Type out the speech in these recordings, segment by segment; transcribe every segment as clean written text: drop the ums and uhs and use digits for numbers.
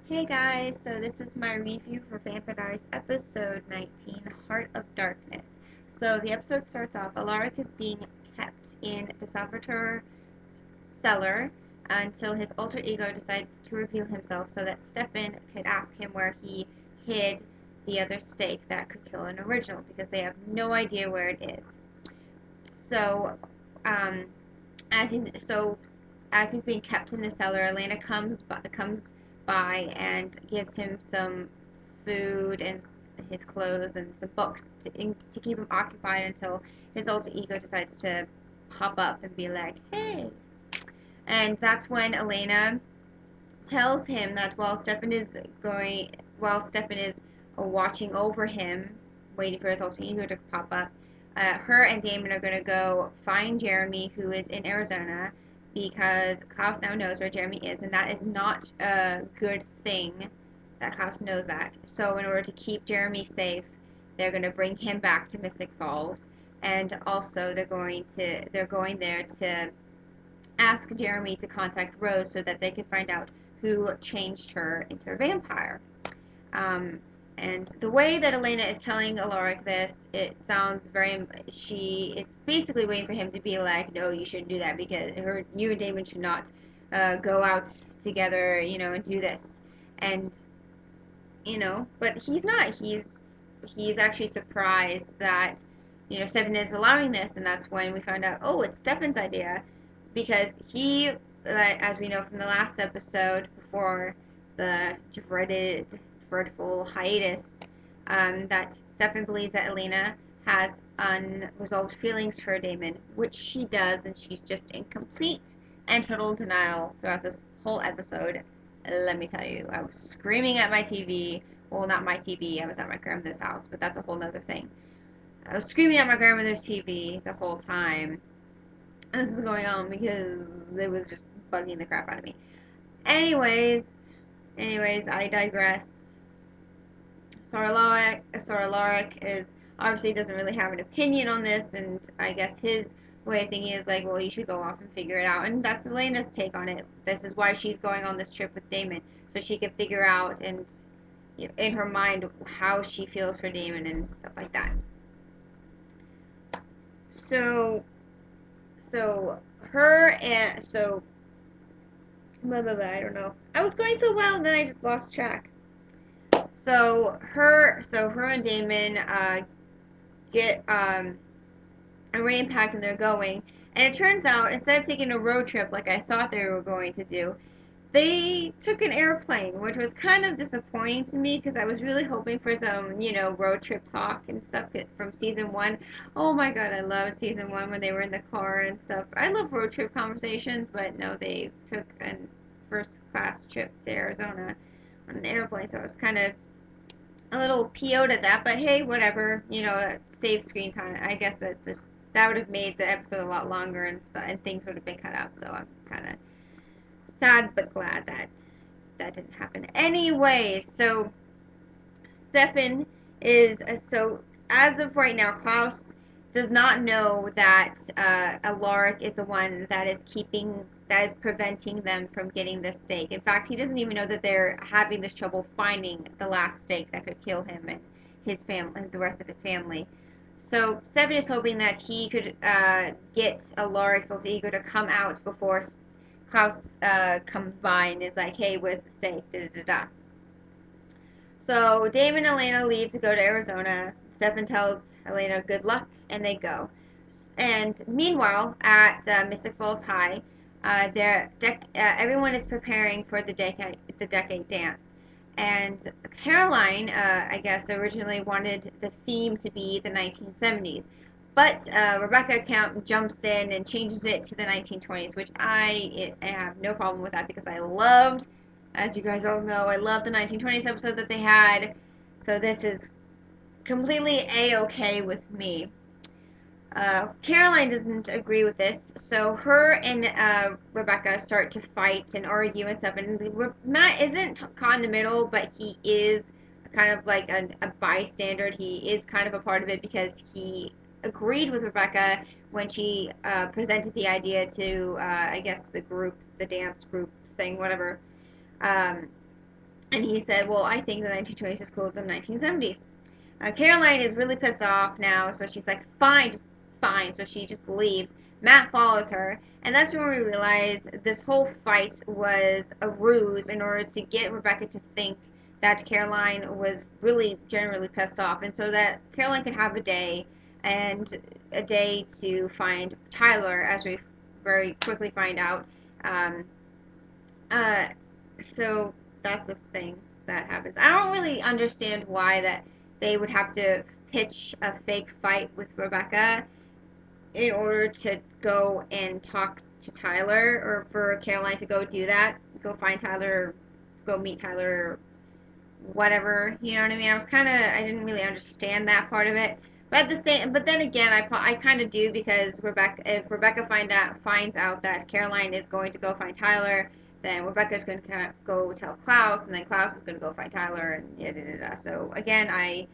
Hey guys, so this is my review for Vampire Diaries episode 19, Heart of Darkness. So the episode starts off, Alaric is being kept in the Salvatore cellar until his alter ego decides to reveal himself so that Stefan could ask him where he hid the other stake that could kill an original because they have no idea where it is. So, um, as he's being kept in the cellar, Elena comes by and gives him some food and his clothes and some books to keep him occupied until his alter ego decides to pop up and be like, "Hey!" And that's when Elena tells him that while Stefan is watching over him, waiting for his alter ego to pop up, her and Damon are going to go find Jeremy, who is in Arizona, because Klaus now knows where Jeremy is, and that is not a good thing that Klaus knows that. So in order to keep Jeremy safe, they're going to bring him back to Mystic Falls, and also they're going there to ask Jeremy to contact Rose so that they can find out who changed her into a vampire. Um, and the way that Elena is telling Alaric this, it sounds very. She is basically waiting for him to be like, "No, you shouldn't do that because you and Damon should not go out together, and do this." And but he's not. He's actually surprised that Stefan is allowing this, and that's when we found out, oh, it's Stefan's idea, because he, as we know from the last episode before the dreadful hiatus, that Stefan believes that Elena has unresolved feelings for Damon, which she does, and she's just in complete and total denial throughout this whole episode. Let me tell you, I was screaming at my TV. Well, not my TV, I was at my grandmother's house, but that's a whole nother thing. I was screaming at my grandmother's TV the whole time. And this is going on because it was just bugging the crap out of me. Anyways, I digress. Soralaric is obviously doesn't really have an opinion on this, and I guess his way of thinking is like, well, you should go off and figure it out. And that's Elena's take on it. This is why she's going on this trip with Damon, so she can figure out and in her mind how she feels for Damon and stuff like that. So, so her and so blah blah blah. I don't know. I was going so well, and then I just lost track. So her and Damon get a rain pact and they're going. And it turns out instead of taking a road trip like I thought they were going to do, they took an airplane, which was kind of disappointing to me because I was really hoping for some, road trip talk and stuff from season one. Oh my god, I loved season one when they were in the car and stuff. I love road trip conversations, but no, they took a first class trip to Arizona on an airplane, so I was kind of a little PO'd at that, but hey, whatever. That saves screen time. I guess that would have made the episode a lot longer and things would have been cut out. So I'm kind of sad but glad that that didn't happen. Anyway, so Stefan is so as of right now, Klaus does not know that Alaric is the one that is preventing them from getting this stake. In fact, he doesn't even know that they're having this trouble finding the last stake that could kill him and his family and the rest of his family. So Stefan is hoping that he could get Alaric's alter ego to come out before Klaus comes by and is like, "Hey, where's the stake?" Da da da da. So Damon and Elena leave to go to Arizona. Stefan tells Elena good luck, and they go. And meanwhile, at Mystic Falls High, everyone is preparing for the decade dance. And Caroline, I guess, originally wanted the theme to be the 1970s. But Rebekah jumps in and changes it to the 1920s, which I have no problem with that because I loved, as you guys all know, I love the 1920s episode that they had. So this is completely a-okay with me. Caroline doesn't agree with this, so her and Rebekah start to fight and argue and stuff. And Matt isn't caught in the middle, but he is kind of like a bystander. He is kind of a part of it because he agreed with Rebekah when she presented the idea to, I guess, the dance group thing, whatever. Um, And he said, well, I think the 1920s is cooler than the 1970s. Caroline is really pissed off now, so she's like, fine, just fine. So she just leaves. Matt follows her, and that's when we realize this whole fight was a ruse in order to get Rebekah to think that Caroline was really generally pissed off, and so that Caroline could have and a day to find Tyler, as we very quickly find out. Um, uh, so that's the thing that happens. I don't really understand why that they would have to pitch a fake fight with Rebekah in order to go and talk to Tyler, or for Caroline to go do that, go find Tyler, or go meet Tyler, or whatever. You know what I mean? I didn't really understand that part of it. But then again, I kind of do, because if Rebekah finds out that Caroline is going to go find Tyler, then Rebekah's going to kind of go tell Klaus, and then Klaus is going to go find Tyler, and So again,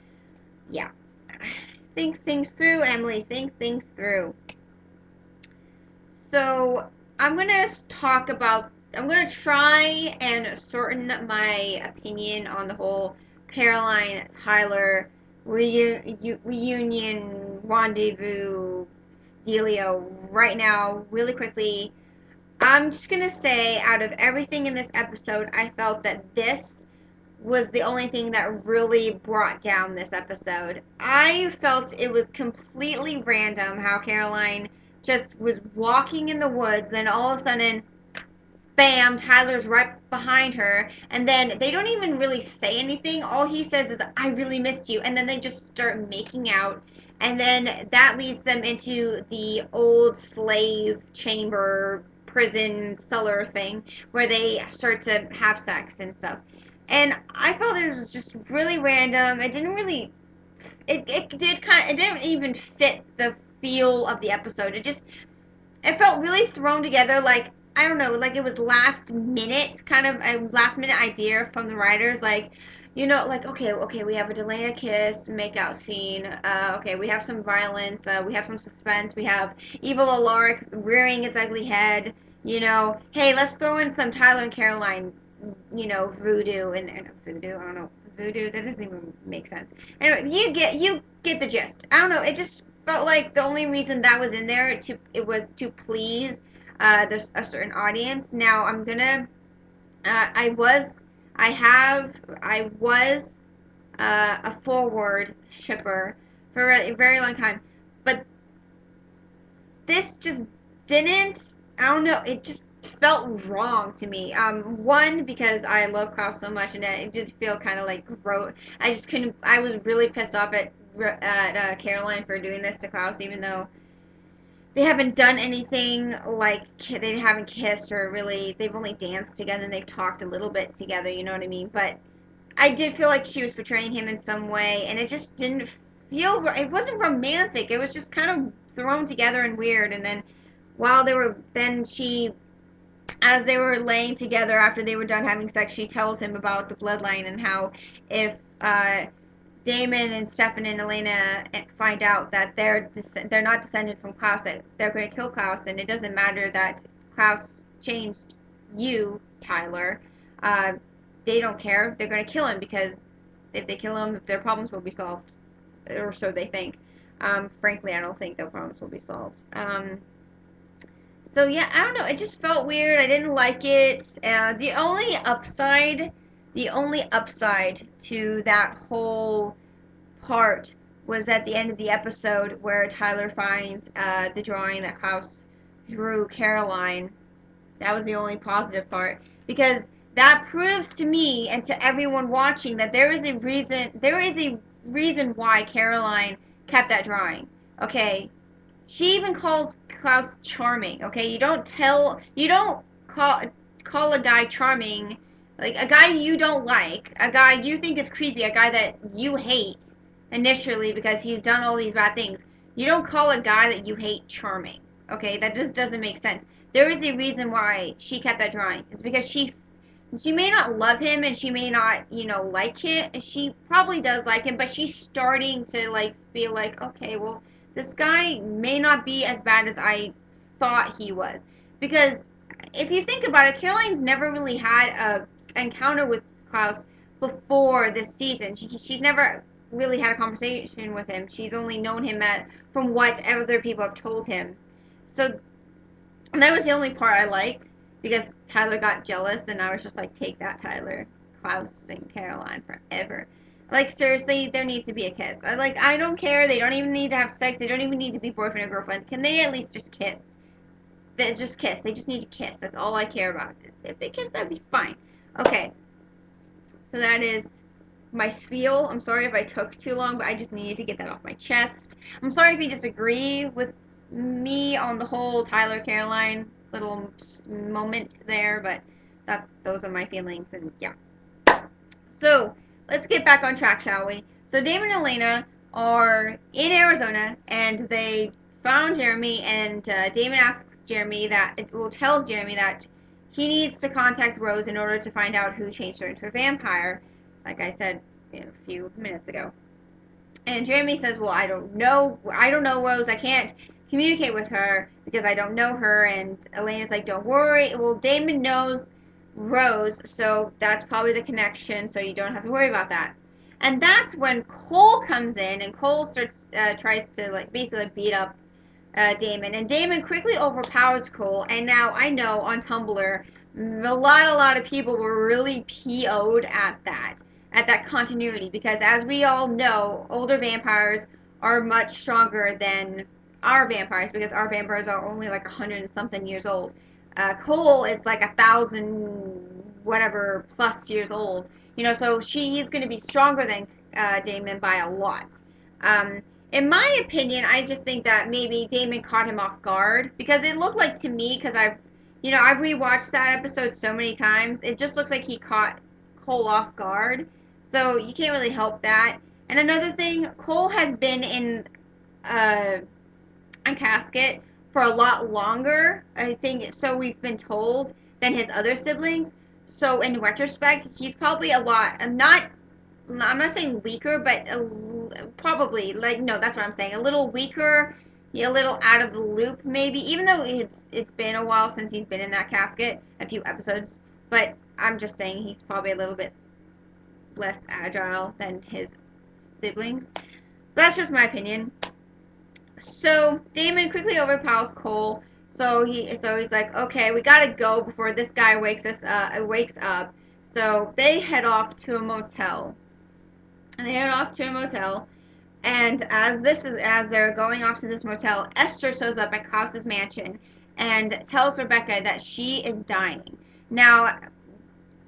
yeah, think things through, Emily. Think things through. So I'm gonna talk about. I'm gonna try and shorten my opinion on the whole Caroline Tyler reunion rendezvous dealio right now, really quickly. I'm just gonna say, out of everything in this episode, I felt that this was the only thing that really brought down this episode. I felt it was completely random how Caroline just was walking in the woods, then all of a sudden, bam, Tyler's right behind her, and then they don't even really say anything. All he says is, I really missed you, and then they just start making out, and then that leads them into the old slave chamber prison cellar thing where they start to have sex and stuff. And I felt it was just really random. It didn't really it didn't even fit the feel of the episode. It felt really thrown together, like, I don't know, like it was last minute, kind of a last minute idea from the writers, like, like, okay, we have a Delena kiss makeout scene. Okay, we have some violence. We have some suspense. We have evil Alaric rearing its ugly head. Hey, let's throw in some Tyler and Caroline, voodoo in there. No, voodoo, I don't know, voodoo. That doesn't even make sense. Anyway, you get the gist. I don't know. It just felt like the only reason that was in there it was to please there's a certain audience. Now I'm gonna I was a forward shipper for a very long time, but this just didn't. I don't know. It just felt wrong to me. One, because I love Klaus so much, and it did feel kind of like gross. I just couldn't. I was really pissed off at Caroline for doing this to Klaus, even though they haven't done anything, like they haven't kissed, or really they've only danced together and they've talked a little bit together. You know what I mean? But I did feel like she was betraying him in some way, and it just didn't feel. It wasn't romantic. It was just kind of thrown together and weird. And then as they were laying together after they were done having sex, she tells him about the bloodline and how if Damon and Stefan and Elena find out that they're not descended from Klaus, that they're going to kill Klaus, and it doesn't matter that Klaus changed you, Tyler. They don't care. They're going to kill him, because if they kill him, their problems will be solved, or so they think. Frankly, I don't think their problems will be solved. So yeah, I don't know. It just felt weird. I didn't like it. The only upside to that whole part was at the end of the episode where Tyler finds the drawing that Klaus drew Caroline. That was the only positive part, because that proves to me and to everyone watching that there is a reason why Caroline kept that drawing. Okay, she even calls Klaus charming. Okay, you don't call a guy charming, like a guy you don't like, a guy you think is creepy, a guy that you hate initially because he's done all these bad things. You don't call a guy that you hate charming. Okay, that just doesn't make sense. There is a reason why she kept that drawing. It's because she may not love him, and she may not, like him. She probably does like him, but she's starting to like feel like, okay, well, this guy may not be as bad as I thought he was. Because if you think about it, Caroline's never really had a encounter with Klaus before this season. She's never really had a conversation with him. She's only known him from what other people have told him. So and that was the only part I liked because Tyler got jealous and I was just like, take that, Tyler. Klaus and Caroline forever. Like, seriously, there needs to be a kiss. I don't care. They don't even need to have sex. They don't even need to be boyfriend or girlfriend. Can they at least just kiss? They just kiss. They just need to kiss. That's all I care about. If they kiss, that'd be fine. Okay. So that is my spiel. I'm sorry if I took too long, but I just needed to get that off my chest. I'm sorry if you disagree with me on the whole Tyler Caroline little moment there, but those are my feelings, and yeah. So let's get back on track, shall we? So Damon and Elena are in Arizona, and they found Jeremy, and Damon tells Jeremy that he needs to contact Rose in order to find out who changed her into a vampire, like I said a few minutes ago. And Jeremy says, well, I don't know Rose, I can't communicate with her because I don't know her. And Elena's like, don't worry, well, Damon knows Rose, so that's probably the connection, so you don't have to worry about that. And that's when Cole comes in, and Cole tries to basically beat up Damon, and Damon quickly overpowers Cole. And now I know on Tumblr a lot of people were really PO'd at that continuity, because as we all know, older vampires are much stronger than our vampires, because our vampires are only like 100 and something years old. Cole is like 1,000 whatever plus years old, so he's going to be stronger than Damon by a lot. In my opinion, I just think that maybe Damon caught him off guard, because it looked like to me, because I've rewatched that episode so many times, it just looks like he caught Cole off guard. So you can't really help that. And another thing, Cole has been in a casket for a lot longer, I think, so we've been told, than his other siblings. So in retrospect, he's probably a lot, I'm not saying weaker, but probably, no, that's what I'm saying, a little weaker, a little out of the loop maybe, even though it's been a while since he's been in that casket, a few episodes, but I'm just saying he's probably a little bit less agile than his siblings. That's just my opinion. So Damon quickly overpowers Cole. So he's like, okay, we gotta go before this guy wakes up. So they head off to a motel. And as they're going off to this motel, Esther shows up at Klaus's mansion and tells Rebekah that she is dying. Now,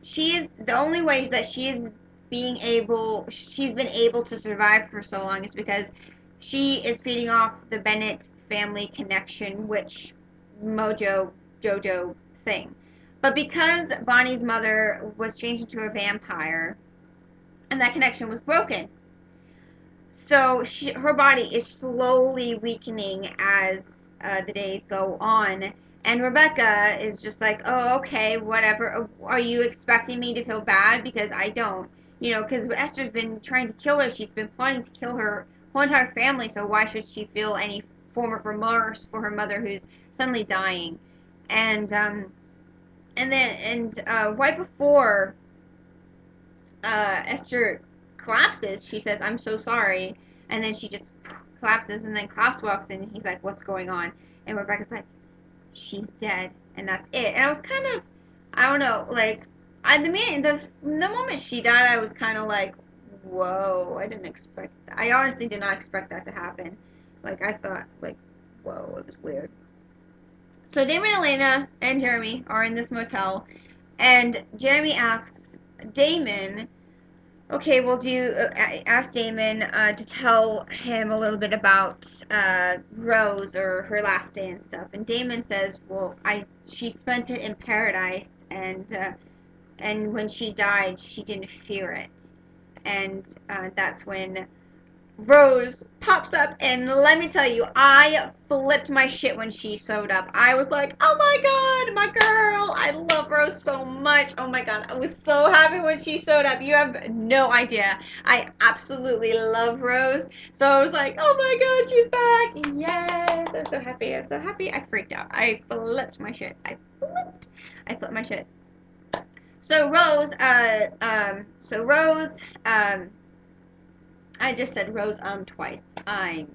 the only way that she's been able to survive for so long is because she is feeding off the Bennett family connection, which Jojo thing. But because Bonnie's mother was changed into a vampire, and that connection was broken, so her body is slowly weakening as the days go on. And Rebekah is just like, oh, okay, whatever. Are you expecting me to feel bad? Because I don't. Because Esther's been trying to kill her. She's been plotting to kill her whole entire family. So why should she feel any form of remorse for her mother who's suddenly dying? And right before Esther collapses, she says, I'm so sorry. And then she just collapses. And then Klaus walks in and he's like, what's going on? And Rebekah's like, she's dead, and that's it. And I was kind of, I don't know, the moment she died, I was kind of like, whoa, I honestly did not expect that to happen. I thought, whoa, it was weird. So Damon, Elena, and Jeremy are in this motel, and Jeremy asks Damon, okay, well, ask Damon to tell him a little bit about Rose, or her last day and stuff. And Damon says, well, she spent it in paradise, and when she died, she didn't fear it. And that's when Rose pops up, and let me tell you, I flipped my shit when she showed up. I was like, oh my god, my girl, I love Rose so much. Oh my god, I was so happy when she showed up. You have no idea. I absolutely love Rose. So I was like, oh my god, she's back. Yes, I'm so happy. I freaked out. I flipped my shit. I flipped my shit. So Rose So Rose, I just said Rose twice. I'm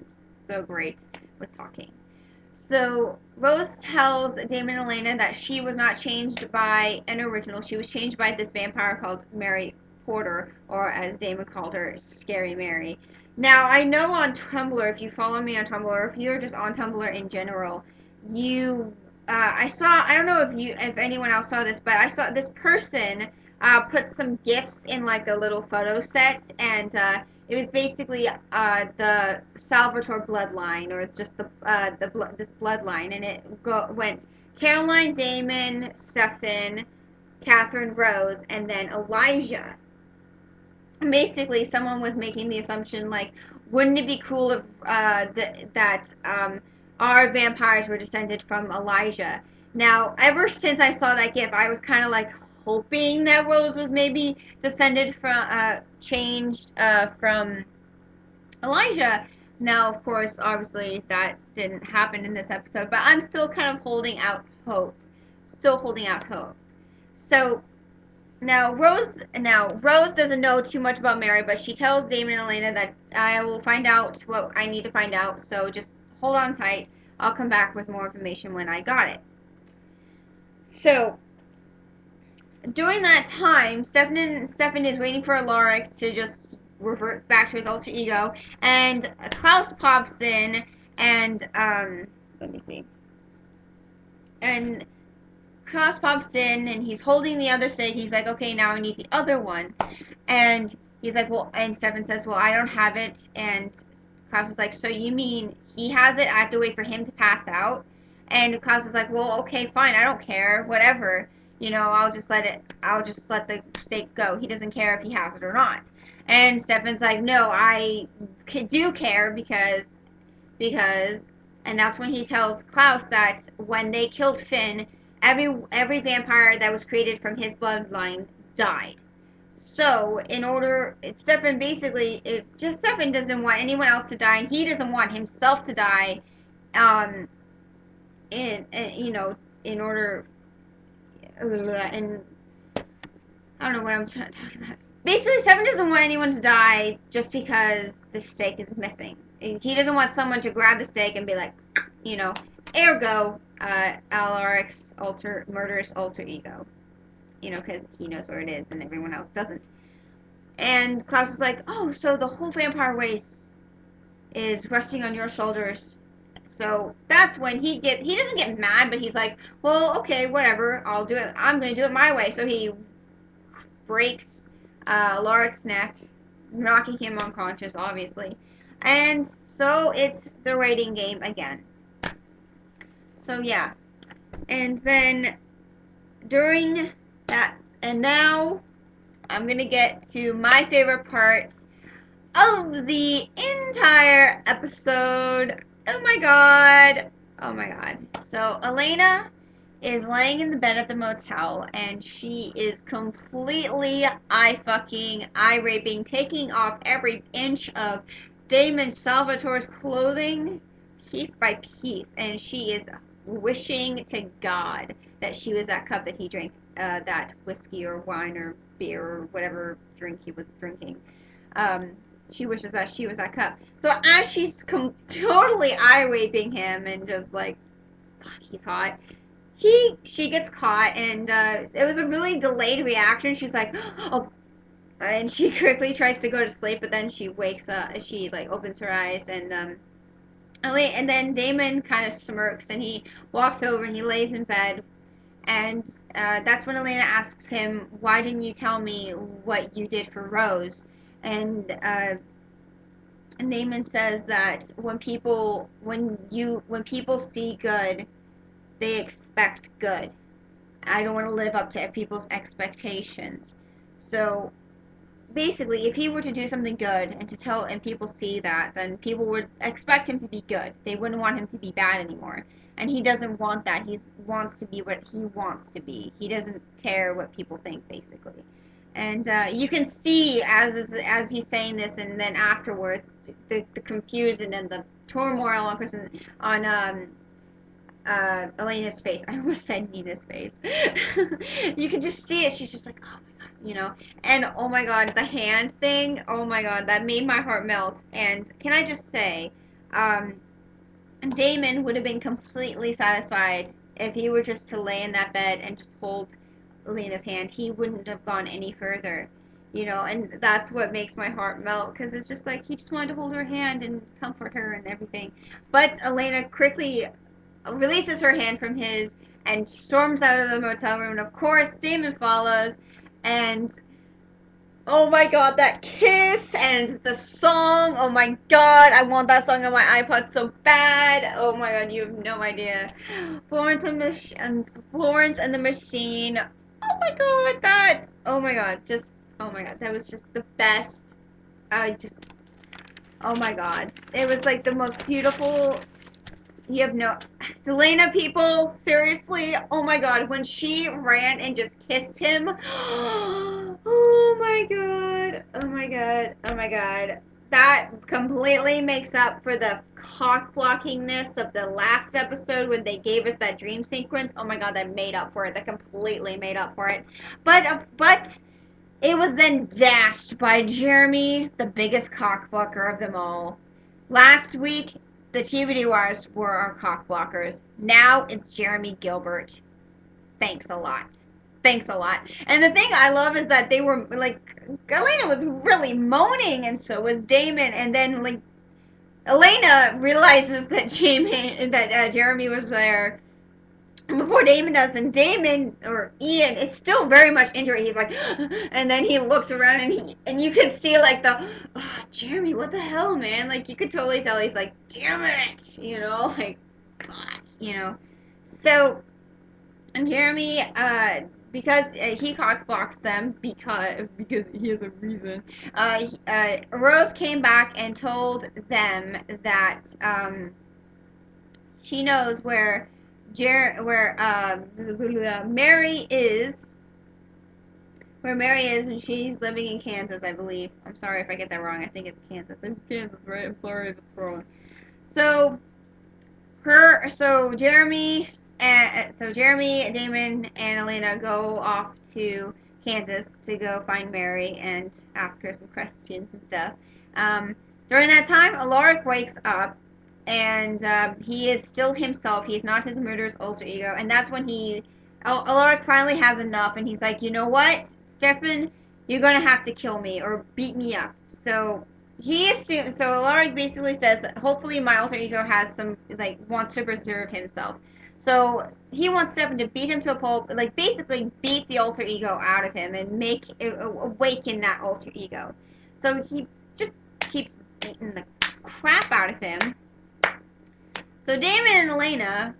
so great with talking. So Rose tells Damon and Elena that she was not changed by an original. She was changed by this vampire called Mary Porter, or as Damon called her, Scary Mary. Now I know on Tumblr, if you follow me on Tumblr, or if you're just on Tumblr in general, you I saw, I don't know if anyone else saw this, but I saw this person put some gifs in like a little photo set, and it was basically the Salvatore bloodline, or just this bloodline, and it went Caroline, Damon, Stefan, Catherine, Rose, and then Elijah. Basically, someone was making the assumption, like, wouldn't it be cool if that our vampires were descended from Elijah? Now, ever since I saw that gif, I was kind of like hoping that Rose was maybe descended from, changed from Elijah. Now, of course, obviously that didn't happen in this episode, but I'm still kind of holding out hope. Still holding out hope. So now Rose doesn't know too much about Mary, but she tells Damon and Elena that I will find out what I need to find out. So just hold on tight. I'll come back with more information when I got it. So during that time, Stefan is waiting for Alaric to just revert back to his alter ego, and Klaus pops in, and let me see, and Klaus pops in, and he's holding the other stick. He's like, okay, now I need the other one, and he's like, well, and Stefan says, well, I don't have it, and Klaus is like, so you mean he has it? I have to wait for him to pass out? And Klaus is like, well, okay, fine, I don't care, whatever. You know, I'll just let the stake go. He doesn't care if he has it or not. And Stefan's like, no, I do care because, and that's when he tells Klaus that when they killed Finn, every vampire that was created from his bloodline died. So, Stefan basically, Stefan doesn't want anyone else to die, and he doesn't want himself to die, in order, and I don't know what I'm talking about. Basically, Stefan doesn't want anyone to die just because the stake is missing. He doesn't want someone to grab the stake and be like, ergo, Alaric's murderous alter ego. Because he knows where it is and everyone else doesn't. And Klaus is like, oh, so the whole vampire race is resting on your shoulders. So that's when he doesn't get mad, but he's like, well, okay, whatever, I'll do it. I'm going to do it my way. So he breaks Alaric's neck, knocking him unconscious, obviously. And so it's the rating game again. So yeah. And then during that, and now I'm going to get to my favorite part of the entire episode. Oh my god. Oh my god. So Elena is laying in the bed at the motel, and she is completely eye-raping, taking off every inch of Damon Salvatore's clothing piece by piece, and she is wishing to God that she was that cup that he drank, that whiskey or wine or beer or whatever drink he was drinking. She wishes that she was that cup. So as she's totally eye-raping him and just like, fuck, he's hot, she gets caught, and it was a really delayed reaction. She's like, oh, and she quickly tries to go to sleep, but then she wakes up, she like opens her eyes, and then Damon kind of smirks, and he walks over and he lays in bed, and that's when Elena asks him, why didn't you tell me what you did for Rose? And Damon says that when people see good, they expect good. I don't want to live up to people's expectations. So basically, if he were to do something good and people see that, then people would expect him to be good. They wouldn't want him to be bad anymore. And he doesn't want that. He wants to be what he wants to be. He doesn't care what people think, basically. And you can see as he's saying this, and then afterwards, the confusion and the turmoil on Elena's face. I almost said Nina's face. You can just see it. She's just like, oh my god, you know. And oh my god, the hand thing, oh my god, that made my heart melt. And can I just say, um, Damon would have been completely satisfied if he were just to lay in that bed and just hold Elena's hand. He wouldn't have gone any further, you know, and that's what makes my heart melt because it's just like he just wanted to hold her hand and comfort her and everything. But Elena quickly releases her hand from his and storms out of the motel room. And of course, Damon follows, and oh my god, that kiss and the song. Oh my god, I want that song on my iPod so bad. Oh my god, you have no idea. Florence and the Machine. Oh my god, that. Oh my god, just. Oh my god, that was just the best. I just. Oh my god, it was like the most beautiful. You have no. Delena, people, seriously, oh my god, when she ran and just kissed him. Oh my god, oh my god, oh my god. That completely makes up for the cock blockingness of the last episode when they gave us that dream sequence. Oh my god, that made up for it. That completely made up for it. But it was then dashed by Jeremy, the biggest cockblocker of them all. Last week, the TVD wires were our cock blockers. Now it's Jeremy Gilbert. Thanks a lot. Thanks a lot. And the thing I love is that they were like, Elena was really moaning, and so was Damon. And then like, Elena realizes that Jeremy was there before Damon does, and Damon or Ian is still very much into it. He's like, and then he looks around and you can see like the, oh, Jeremy, what the hell, man? Like you could totally tell he's like, damn it, you know, like, God, you know. So, and Jeremy, because he cockblocks them because he has a reason. Rose came back and told them that she knows where Mary is, and she's living in Kansas, I believe. I'm sorry if I get that wrong. I think it's Kansas. It's Kansas, right? I'm sorry if it's wrong. So Jeremy, Damon, and Elena go off to Kansas to go find Mary and ask her some questions and stuff. During that time, Alaric wakes up and he is still himself. He's not his murderous alter ego, and that's when Alaric finally has enough, and he's like, you know what, Stefan, you're gonna have to kill me or beat me up. So Alaric basically says that hopefully my alter ego has some like wants to preserve himself. So he wants Stefan to beat him to a pulp, like basically beat the alter ego out of him and make awaken that alter ego. So he just keeps beating the crap out of him. So Damon and Elena,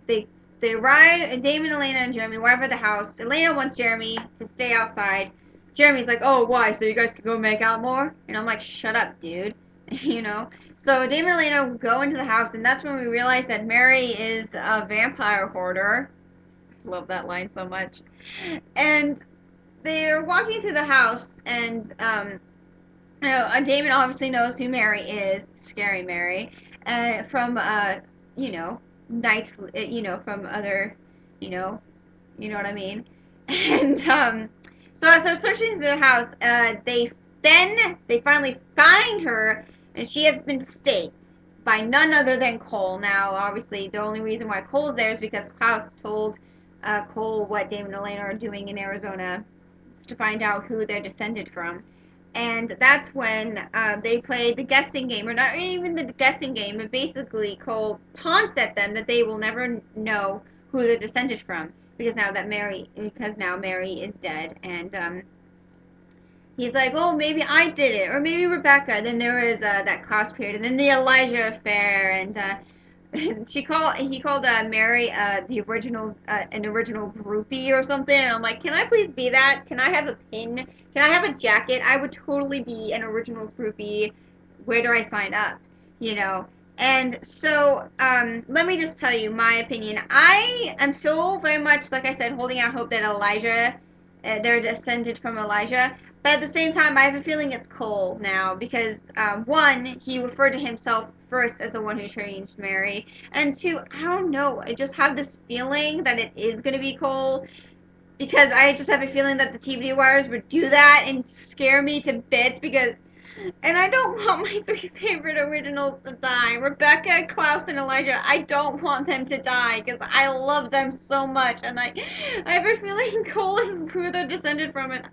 they arrive. Damon, Elena, and Jeremy arrive at the house. Elena wants Jeremy to stay outside. Jeremy's like, oh, why? So you guys can go make out more? And I'm like, shut up, dude. You know? So Damon and Elena go into the house, and that's when we realize that Mary is a vampire hoarder. Love that line so much. And they're walking through the house, and you know, Damon obviously knows who Mary is, Scary Mary, from you know, night, you know, from other, you know what I mean. And so as they're searching through the house, they finally find her, and she has been staked by none other than Cole. Now, obviously, the only reason why Cole's there is because Klaus told Cole what Damon and Elena are doing in Arizona to find out who they're descended from. And that's when they play the guessing game, or not even the guessing game, but basically Cole taunts at them that they will never know who they're descended from because now Mary is dead, and he's like, oh, maybe I did it, or maybe Rebekah. Then there was that Klaus period, and then the Elijah affair, and he called Mary the original an original groupie or something, and I'm like, can I please be that? Can I have a pin? Can I have a jacket? I would totally be an originals groupie. Where do I sign up? You know. And so let me just tell you my opinion. I am still very much, like I said, holding out hope that Elijah, they're descended from Elijah. But at the same time, I have a feeling it's Cole now because, one, he referred to himself first as the one who changed Mary, and two, I don't know, I just have this feeling that it is going to be Cole. because I just have a feeling that the TV wires would do that and scare me to bits because. And I don't want my three favorite originals to die. Rebekah, Klaus, and Elijah. I don't want them to die because I love them so much, and I have a feeling Cole is who they're descended from, and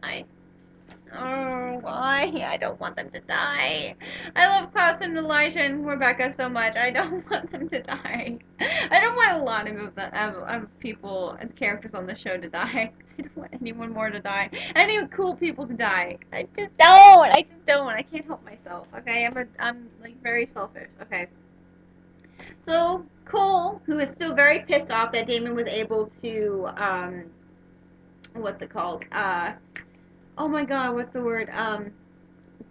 oh, why? I don't want them to die. I love Klaus and Elijah and Rebekah so much. I don't want them to die. I don't want a lot of people and characters on the show to die. I don't want anyone more to die. Any cool people to die. I just don't. I just don't. I can't help myself. Okay, I'm like very selfish. Okay. So Cole, who is still very pissed off that Damon was able to what's it called? Oh my god, what's the word?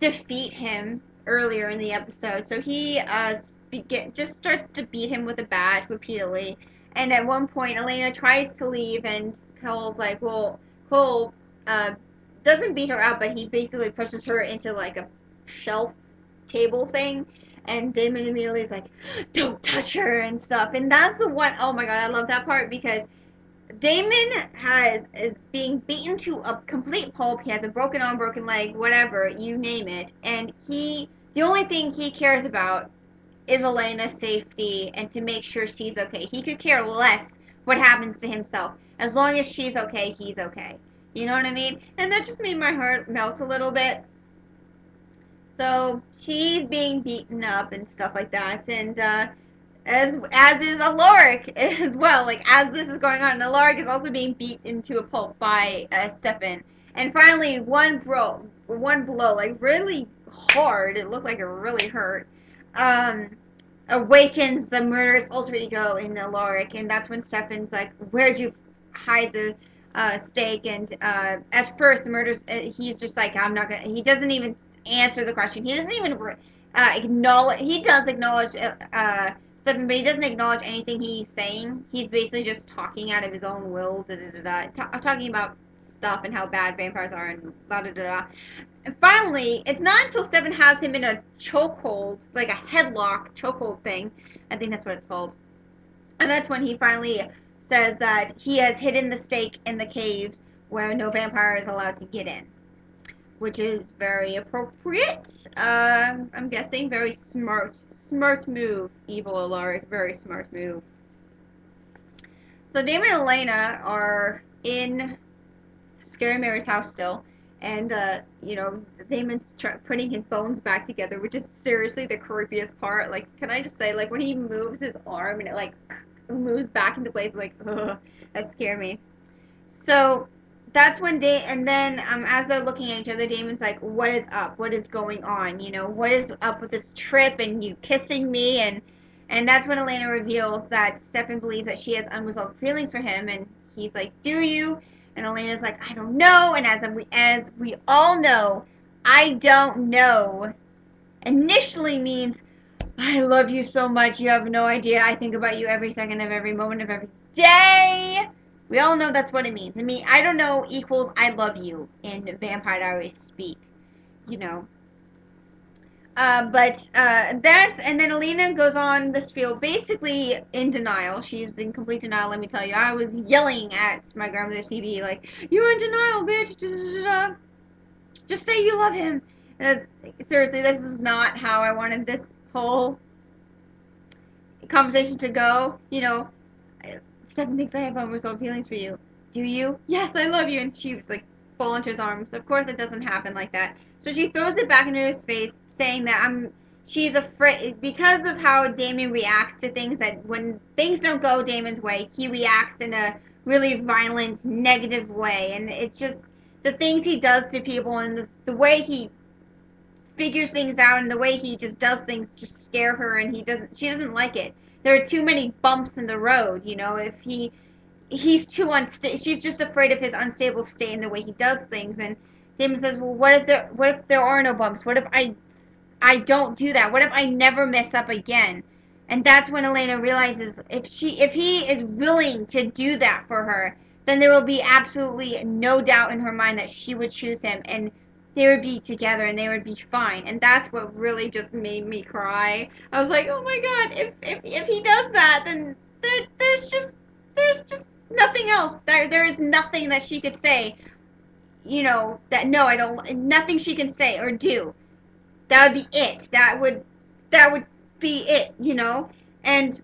Defeat him earlier in the episode. So he just starts to beat him with a bat repeatedly. And at one point, Elena tries to leave, and Cole's like, well, Cole doesn't beat her up, but he basically pushes her into like a shelf table thing. And Damon immediately is like, don't touch her and stuff. And that's the one, oh my god, I love that part because Damon is being beaten to a complete pulp. He has a broken arm, broken leg, whatever, you name it. And the only thing he cares about is Elena's safety and to make sure she's okay. He could care less what happens to himself. As long as she's okay, he's okay. You know what I mean? And that just made my heart melt a little bit. So she's being beaten up and stuff like that. And as is Alaric as well. Like as this is going on, Alaric is also being beat into a pulp by Stefan. And finally, one blow, like really hard. It looked like it really hurt. Awakens the murderous alter ego in Alaric, and that's when Stefan's like, "Where'd you hide the stake?" And at first, the murderous he's just like, "I'm not gonna." He doesn't even answer the question. He doesn't even acknowledge. He does acknowledge Stefan, but he doesn't acknowledge anything he's saying. He's basically just talking out of his own will, talking about stuff and how bad vampires are and da da da. And finally, it's not until Stefan has him in a chokehold, like a headlock chokehold thing. I think that's what it's called. And that's when he finally says that he has hidden the stake in the caves where no vampire is allowed to get in. Which is very appropriate. I'm guessing very smart move, evil Alaric, very smart move. So Damon and Elena are in Scary Mary's house still, and Damon's putting his bones back together, which is seriously the creepiest part. Like, can I just say, like when he moves his arm and it like moves back into place, like, ugh, that scared me. So that's when as they're looking at each other, Damon's like, what is up? What is going on? What is up with this trip and you kissing me? And that's when Elena reveals that Stefan believes that she has unresolved feelings for him, and he's like, do you? And Elena's like, I don't know. And as we all know, I don't know initially means I love you so much, you have no idea. I think about you every second of every moment of every day. We all know that's what it means. I mean, I don't know equals I love you in Vampire Diaries speak, and then Elena goes on the spiel basically in denial. She's in complete denial, let me tell you. I was yelling at my grandmother's TV, like, you're in denial, bitch. Just say you love him. Seriously, this is not how I wanted this whole conversation to go. Stefan thinks I have unresolved feelings for you. Do you? Yes, I love you. And she was like, fall into his arms. Of course, it doesn't happen like that. So she throws it back into his face, saying that she's afraid because of how Damon reacts to things. That when things don't go Damon's way, he reacts in a really violent, negative way, and it's just the things he does to people and the way he figures things out and the way he just does things just scare her, and she doesn't like it. There are too many bumps in the road, if he's too unstable. She's just afraid of his unstable state and the way he does things. And Damon says, well, what if there are no bumps? What if I don't do that? What if I never mess up again? And that's when Elena realizes if he is willing to do that for her, then there will be absolutely no doubt in her mind that she would choose him, and they would be together and they would be fine. And that's what really just made me cry. I was like, oh my god, if he does that, then there's just Nothing else. There is nothing that she could say, you know, that no, I don't, nothing she can say or do. That would be it. That would be it, you know? And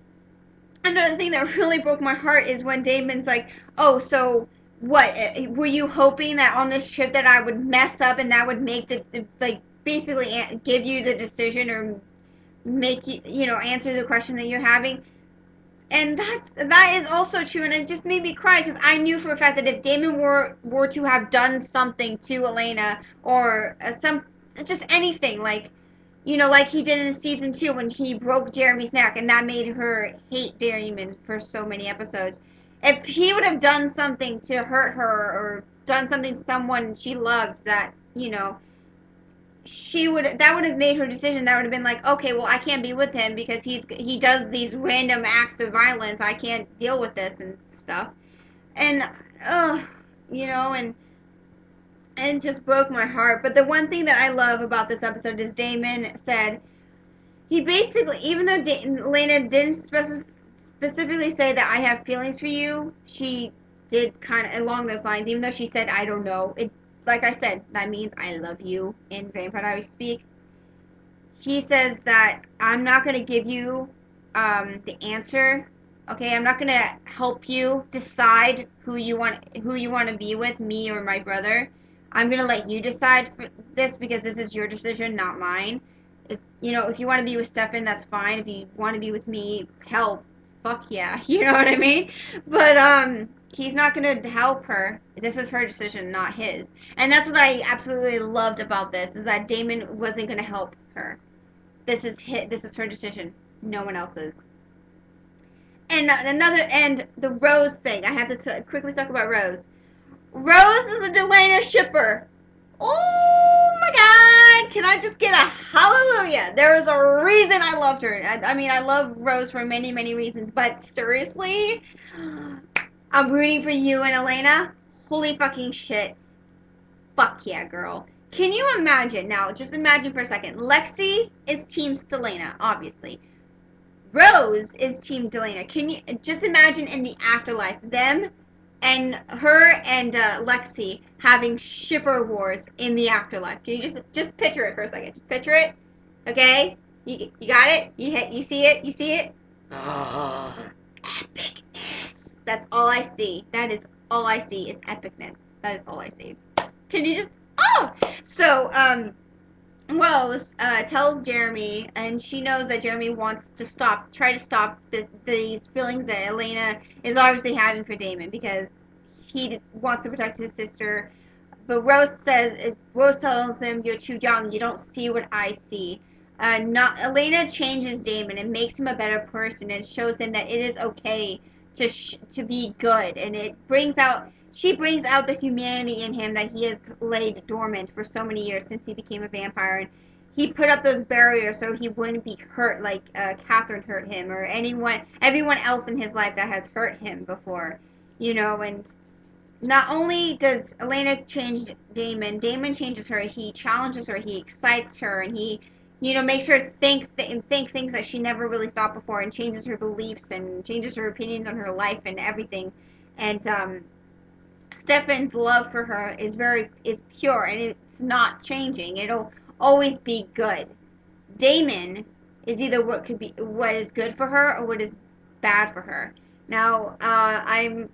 another thing that really broke my heart is when Damon's like, oh, so what? Were you hoping that on this trip that I would mess up and that would make the like, basically give you the decision or make you, you know, answer the question that you're having? And that is also true, and it just made me cry because I knew for a fact that if Damon were to have done something to Elena or some just anything like, you know, like he did in season 2 when he broke Jeremy's neck and that made her hate Damon for so many episodes. If he would have done something to hurt her or done something to someone she loved that, you know, she would that would have made her decision. That would have been like, okay, well, I can't be with him because he does these random acts of violence. I can't deal with this and stuff. And you know, and it just broke my heart. But the one thing that I love about this episode is Damon said he basically, even though Elena didn't specifically say that I have feelings for you, she did kind of along those lines. Even though she said I don't know, it like I said, that means I love you in Vampire Diaries speak. He says that I'm not going to give you the answer. Okay, I'm not going to help you decide who you want to be with, me or my brother. I'm going to let you decide for this because this is your decision, not mine. If you know, if you want to be with Stefan, that's fine. If you want to be with me, hell, fuck yeah. You know what I mean? But he's not going to help her. This is her decision, not his. And that's what I absolutely loved about this is that Damon wasn't going to help her. This is her decision, no one else's. And the Rose thing. I have to quickly talk about Rose. Rose is a Delena shipper. Oh my God! Can I just get a hallelujah? There is a reason I loved her. I mean, I love Rose for many, many reasons, but seriously, I'm rooting for you and Elena. Holy fucking shit. Fuck yeah, girl. Can you imagine now? Just imagine for a second. Lexi is Team Stelena, obviously. Rose is Team Delena. Can you just imagine in the afterlife them and her and Lexi having shipper wars in the afterlife? Can you just picture it for a second? Just picture it, okay? You got it? You see it? You see it? Oh, epicness. That's all I see. That is all I see is epicness. That is all I see. Can you just so Rose tells Jeremy, and she knows that Jeremy wants to try to stop these feelings that Elena is obviously having for Damon because he wants to protect his sister. But Rose tells him, "You're too young. You don't see what I see." Not Elena changes Damon and makes him a better person and shows him that it is okay to be good, and she brings out the humanity in him that he has laid dormant for so many years since he became a vampire. And he put up those barriers so he wouldn't be hurt like Catherine hurt him or everyone else in his life that has hurt him before, you know. And not only does Elena change Damon, Damon changes her. He challenges her. He excites her, and he, you know, makes her think things that she never really thought before, and changes her beliefs and changes her opinions on her life and everything. And Stefan's love for her is pure, and it's not changing. It'll always be good. Damon is either what is good for her or what is bad for her. Now, I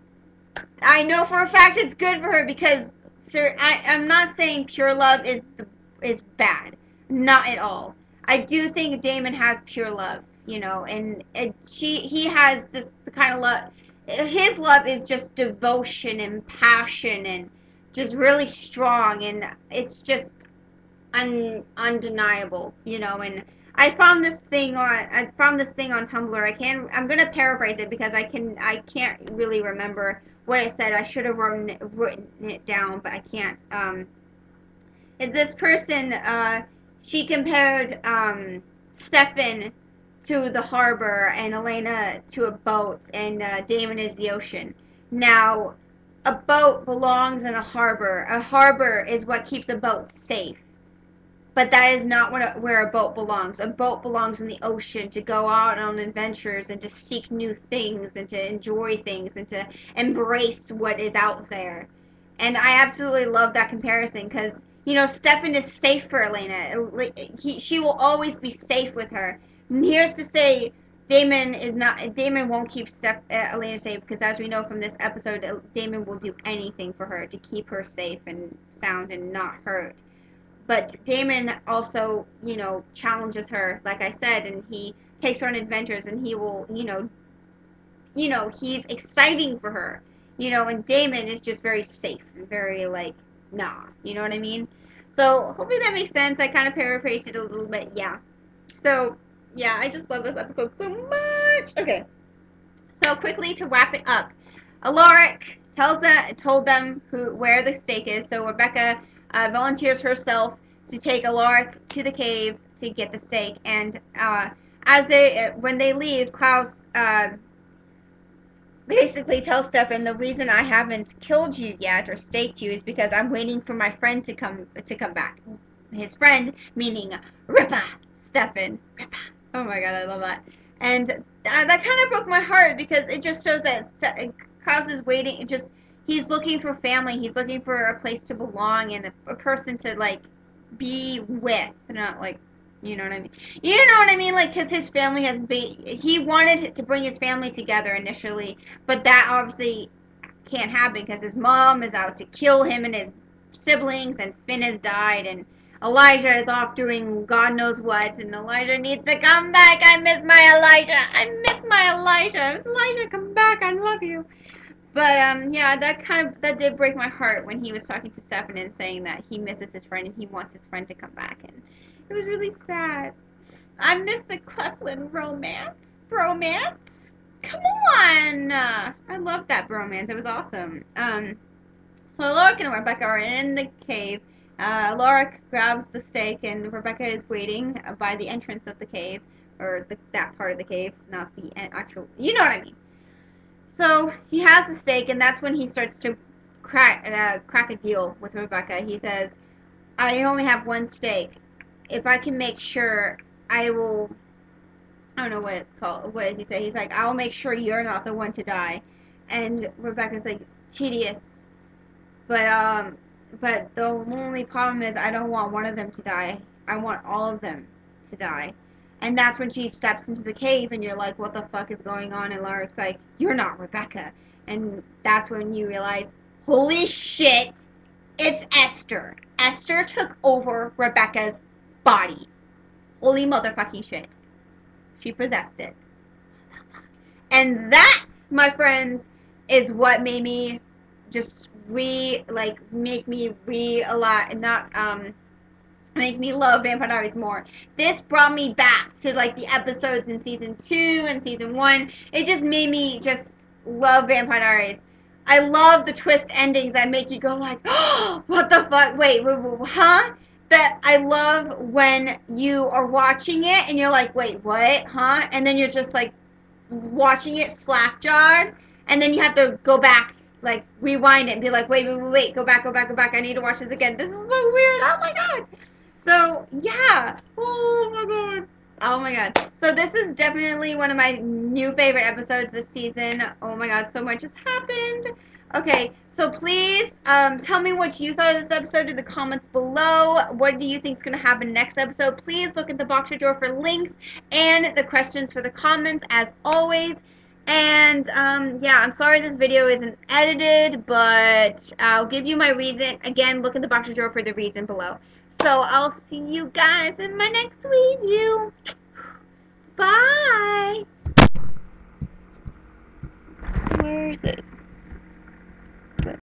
know for a fact it's good for her because, sir, I'm not saying pure love is bad, not at all. I do think Damon has pure love, you know, and he has this the kind of love. His love is just devotion and passion and just really strong, and it's just undeniable, you know. And I found this thing on Tumblr. I'm gonna paraphrase it because I can't really remember what it said. I should have written it down, but I can't. This person, she compared Stefan to the harbor and Elena to a boat, and Damon is the ocean. Now, a boat belongs in a harbor. A harbor is what keeps a boat safe. But that is not where a boat belongs. A boat belongs in the ocean to go out on adventures and to seek new things and to enjoy things and to embrace what is out there. And I absolutely love that comparison because, you know, Stefan is safe for Elena. She will always be safe with her. And here's to say Damon is not. Damon won't keep Elena safe because, as we know from this episode, Damon will do anything for her to keep her safe and sound and not hurt. But Damon also, you know, challenges her, like I said, and he takes her on adventures, and he will, he's exciting for her, and Damon is just very safe and very like, nah, you know what I mean? So hopefully that makes sense. I kind of paraphrased it a little bit, yeah. So yeah, I just love this episode so much. Okay, so quickly to wrap it up, Alaric told them where the stake is. So Rebekah volunteers herself to take Alaric to the cave to get the stake. And when they leave, Klaus basically tells Stefan, the reason I haven't killed you yet or staked you is because I'm waiting for my friend to come back. His friend, meaning Rippa, Stefan. Rippa. Oh my god, I love that. And that kind of broke my heart because it just shows that Klaus is waiting. He's looking for family. He's looking for a place to belong and a person to like be with, not like, you know what I mean? You know what I mean? Like, because his family he wanted to bring his family together initially, but that obviously can't happen because his mom is out to kill him and his siblings, and Finn has died, and Elijah is off doing God knows what, and Elijah needs to come back. I miss my Elijah. I miss my Elijah. Elijah, come back. I love you. But yeah, that did break my heart when he was talking to Stefan and saying that he misses his friend and he wants his friend to come back, and it was really sad. I miss the Cleflin bromance. Come on, I love that bromance. It was awesome. So Alaric and Rebekah are in the cave. Alaric grabs the stake, and Rebekah is waiting by the entrance of the cave, or that part of the cave, not the actual. You know what I mean. So he has the stake, and that's when he starts to crack a deal with Rebekah. He says, "I only have one stake. If I can make sure, I will." I don't know what it's called. What does he say? He's like, "I will make sure you're not the one to die." And Rebekah's like, "Tedious, but the only problem is I don't want one of them to die. I want all of them to die." And that's when she steps into the cave, and you're like, what the fuck is going on? And Larik's like, you're not Rebekah. And that's when you realize, holy shit, it's Esther. Esther took over Rebekah's body. Holy motherfucking shit. She possessed it. And that, my friends, is what made me just make me love Vampire Diaries more. This brought me back to like the episodes in season 2 and season 1. It just made me just love Vampire Diaries. I love the twist endings that make you go like, oh, what the fuck? Wait, huh? That I love when you are watching it and you're like, wait, what? Huh? And then you're just like watching it slack-jawed, and then you have to go back, like rewind it and be like, wait, go back. I need to watch this again. This is so weird. Oh my god. So yeah. Oh my god. So this is definitely one of my new favorite episodes this season. Oh my god, so much has happened. Okay, so please tell me what you thought of this episode in the comments below. What do you think is going to happen next episode? Please look at the box drawer for links and the questions for the comments as always. And yeah, I'm sorry this video isn't edited, but I'll give you my reason. Again, look at the box drawer for the reason below. So I'll see you guys in my next video. Bye. Where is it?